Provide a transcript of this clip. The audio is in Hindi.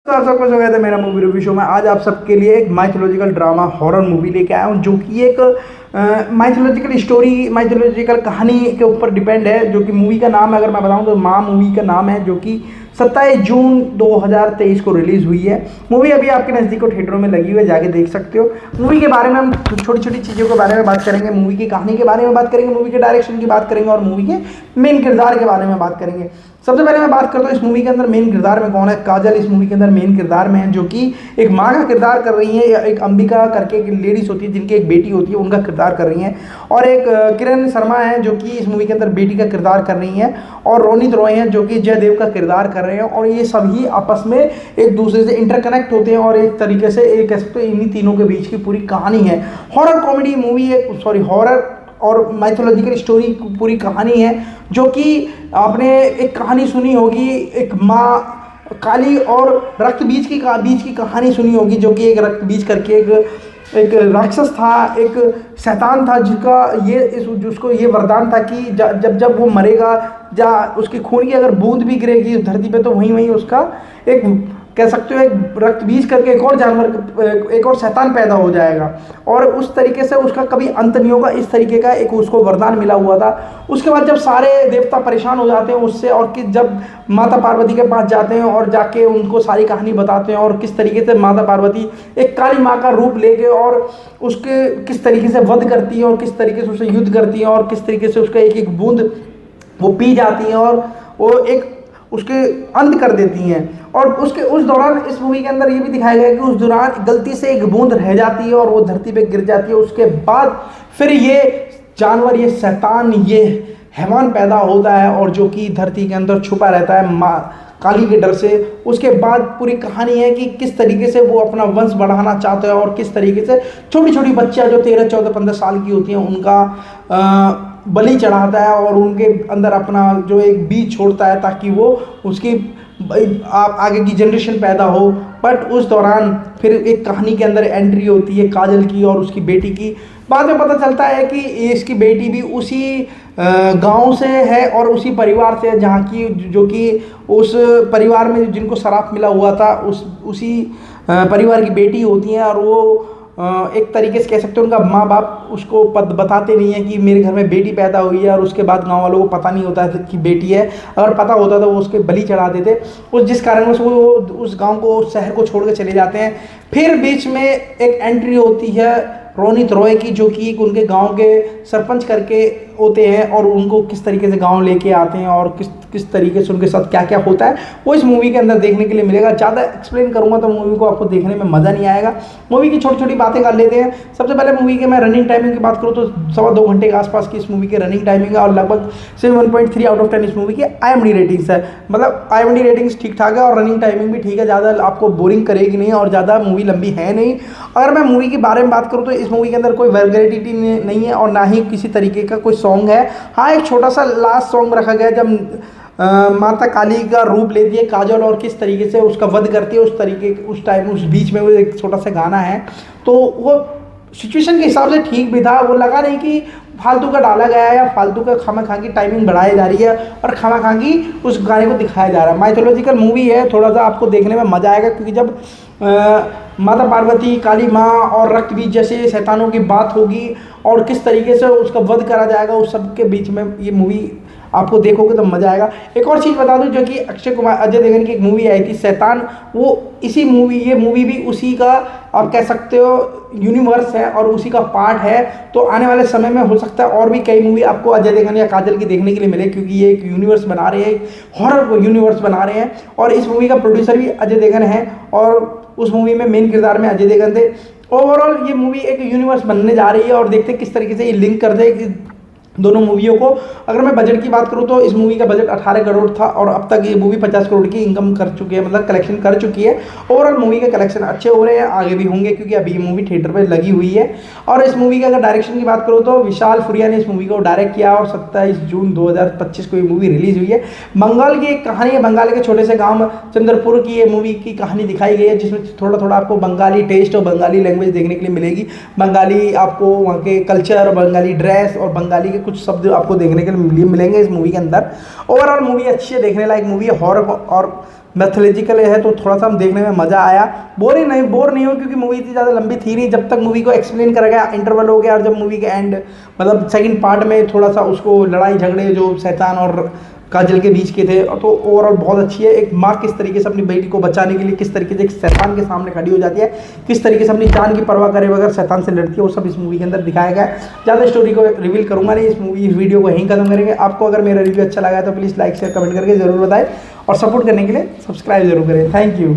आप सबको स्वागत है मेरा मूवी रिव्यू शो में। आज आप सबके लिए एक माइथोलॉजिकल ड्रामा हॉरर मूवी लेके आया हूँ जो कि एक माइथोलॉजिकल स्टोरी, माइथोलॉजिकल कहानी के ऊपर डिपेंड है। जो कि मूवी का नाम है, अगर मैं बताऊँ तो माँ मूवी का नाम है, जो कि 27 जून 2023 को रिलीज़ हुई है। मूवी अभी आपके नज़दीक थिएटरों में लगी हुई है, जाके देख सकते हो। मूवी के बारे में हम छोटी छोटी चीज़ों के बारे में बात करेंगे, मूवी की कहानी के बारे में बात करेंगे, मूवी के डायरेक्शन की बात करेंगे और मूवी के मेन किरदार के बारे में बात करेंगे। सबसे पहले मैं बात करता हूँ इस मूवी के अंदर मेन किरदार में कौन है। काजल इस मूवी के अंदर मेन किरदार में है, जो कि एक माँ का किरदार कर रही है, या एक अंबिका करके एक लेडीज होती है जिनकी एक बेटी होती है, उनका किरदार कर रही हैं। और एक किरण शर्मा है जो कि इस मूवी के अंदर बेटी का किरदार कर रही हैं। और रोनित रॉय हैं जो कि जयदेव का किरदार कर रहे हैं। और ये सभी आपस में एक दूसरे से इंटरकनेक्ट होते हैं और एक तरीके से एक कह सकते हैं इन्हीं तीनों के बीच की पूरी कहानी है। हॉरर कॉमेडी मूवी है, सॉरी हॉरर और माइथोलॉजिकल स्टोरी पूरी कहानी है। जो कि आपने एक कहानी सुनी होगी, एक माँ काली और रक्त बीज की कहानी सुनी होगी, जो कि एक रक्त बीज करके एक राक्षस था, एक शैतान था, जिसको ये वरदान था कि जब वो मरेगा, उसके खून की अगर बूंद भी गिरेगी उस धरती पे, तो वहीं वहीं उसका एक कह सकते हो एक रक्त बीज करके एक और जानवर, एक और शैतान पैदा हो जाएगा। और उस तरीके से उसका कभी अंत नहीं होगा, इस तरीके का एक उसको वरदान मिला हुआ था। उसके बाद जब सारे देवता परेशान हो जाते हैं उससे, और कि जब माता पार्वती के पास जाते हैं और जाके उनको सारी कहानी बताते हैं, और किस तरीके से माता पार्वती एक काली माँ का रूप लेके और उसके किस तरीके से वध करती है, और किस तरीके से उससे युद्ध करती है, और किस तरीके से उसका एक एक बूंद वो पी जाती हैं और वो एक उसके अंत कर देती हैं। और उस दौरान इस मूवी के अंदर ये भी दिखाया गया है कि उस दौरान गलती से एक बूंद रह जाती है और वो धरती पे गिर जाती है। उसके बाद फिर ये जानवर, ये शैतान, ये हैवान पैदा होता है, और जो कि धरती के अंदर छुपा रहता है माँ काली के डर से। उसके बाद पूरी कहानी है कि किस तरीके से वो अपना वंश बढ़ाना चाहते हैं, और किस तरीके से छोटी छोटी बच्चियाँ जो 13, 14, 15 साल की होती हैं उनका बलि चढ़ाता है, और उनके अंदर अपना जो एक बीज छोड़ता है ताकि वो उसकी आगे की जनरेशन पैदा हो। बट उस दौरान फिर एक कहानी के अंदर एंट्री होती है काजल की और उसकी बेटी की। बाद में पता चलता है कि इसकी बेटी भी उसी गांव से है और उसी परिवार से है, जहाँ की जो कि उस परिवार में जिनको शराप मिला हुआ था उसी परिवार की बेटी होती है। और वो एक तरीके से कह सकते हैं उनका माँ बाप उसको बताते नहीं है कि मेरे घर में बेटी पैदा हुई है, और उसके बाद गांव वालों को पता नहीं होता है कि बेटी है। अगर पता होता तो वो उसके बलि चढ़ा देते, जिस कारण से वो उस गांव को, उस शहर को छोड़ के चले जाते हैं। फिर बीच में एक एंट्री होती है रोनित रॉय की, जो कि उनके गांव के सरपंच करके होते हैं, और उनको किस तरीके से गांव लेके आते हैं और किस तरीके से उनके साथ क्या क्या होता है वो इस मूवी के अंदर देखने के लिए मिलेगा। ज़्यादा एक्सप्लेन करूंगा तो मूवी को आपको देखने में मज़ा नहीं आएगा। मूवी की छोटी छोटी बातें कर लेते हैं। सबसे पहले मूवी के मैं रनिंग टाइमिंग की बात करूँ तो 2.25 घंटे के आसपास की इस मूवी की रनिंग टाइमिंग है, और लगभग 7.3 आउट ऑफ 10 इस मूवी की IMDb रेटिंग्स है। मतलब IMDb रेटिंग्स ठीक ठाक है और रनिंग टाइमिंग भी ठीक है, ज़्यादा आपको बोरिंग करेगी नहीं, और ज़्यादा मूवी लंबी है नहीं। अगर मैं मूवी के बारे में बात करूँ तो इस मूवी के अंदर कोई वल्गैरिटी नहीं है, और ना ही किसी तरीके का कोई सॉन्ग है। हाँ, एक छोटा सा लास्ट सॉन्ग रखा गया जब माता काली का रूप लेती है काजल और किस तरीके से उसका वध करती है, उस टाइम उस बीच में वो एक छोटा सा गाना है, तो वो सिचुएशन के हिसाब से ठीक भी था। वो लगा नहीं कि फालतू का डाला गया है या फालतू का खामा की टाइमिंग बढ़ाई जा रही है और खामा की उस गाने को दिखाया जा रहा है। माइथोलॉजिकल मूवी है, थोड़ा सा आपको देखने में मज़ा आएगा, क्योंकि जब माता पार्वती, काली माँ और रक्त बीज जैसे शैतानों की बात होगी और किस तरीके से उसका वध करा जाएगा, उस सब के बीच में ये मूवी आपको देखोगे तो मज़ा आएगा। एक और चीज़ बता दूं, जो कि अजय देवगन की एक मूवी आई थी शैतान, वो ये मूवी भी उसी का आप कह सकते हो यूनिवर्स है और उसी का पार्ट है। तो आने वाले समय में हो सकता है और भी कई मूवी आपको अजय देवगन या काजल की देखने के लिए मिले, क्योंकि ये एक यूनिवर्स बना रहे हैं, एक हॉरर यूनिवर्स बना रहे हैं। और इस मूवी का प्रोड्यूसर भी अजय देवगन है, और उस मूवी में मेन किरदार में अजय देवगन थे। ओवरऑल ये मूवी एक यूनिवर्स बनने जा रही है, और देखते किस तरीके से ये लिंक करते हैं दोनों मूवियों को। अगर मैं बजट की बात करूं तो इस मूवी का बजट 18 करोड़ था, और अब तक ये मूवी 50 करोड़ की इनकम कर चुकी है, मतलब कलेक्शन कर चुकी है। ओवरऑल मूवी के कलेक्शन अच्छे हो रहे हैं, आगे भी होंगे, क्योंकि अभी ये मूवी थिएटर पे लगी हुई है। और इस मूवी का अगर डायरेक्शन की बात करूं तो विशाल फुरिया ने इस मूवी को डायरेक्ट किया, और 27 जून 2025 को ये मूवी रिलीज हुई है। बंगाल की एक कहानी है, बंगाल के छोटे से गाँव चंद्रपुर की ये मूवी की कहानी दिखाई गई है, जिसमें थोड़ा थोड़ा आपको बंगाली टेस्ट और बंगाली लैंग्वेज देखने के लिए मिलेगी। बंगाली आपको वहाँ के कल्चर, बंगाली ड्रेस और बंगाली के कुछ शब्द आपको देखने के लिए मिलेंगे इस मूवी के अंदर। ओवरऑल मूवी अच्छी है, देखने लायक मूवी है, हॉरर और मैथोलॉजिकल है, तो थोड़ा सा हम देखने में मज़ा आया। बोर नहीं हो, क्योंकि मूवी इतनी ज़्यादा लंबी थी नहीं। जब तक मूवी को एक्सप्लेन करा गया, इंटरवल हो गया, और जब मूवी के एंड मतलब सेकंड पार्ट में थोड़ा सा उसको लड़ाई झगड़े जो शैतान और काजल के बीच के थे, तो ओवरऑल बहुत अच्छी है। एक माँ किस तरीके से अपनी बेटी को बचाने के लिए किस तरीके से एक शैतान के सामने खड़ी हो जाती है, किस तरीके से अपनी जान की परवाह करे बगैर शैतान से लड़ती है, वो सब इस मूवी के अंदर दिखाया गया है। ज़्यादा स्टोरी को रिवील करूंगा नहीं, इस वीडियो को यहीं खत्म करेंगे। आपको अगर मेरा रिव्यू अच्छा लगा है तो प्लीज़ लाइक शेयर कमेंट करके ज़रूर बताएं, और सपोर्ट करने के लिए सब्सक्राइब जरूर करें। Thank you.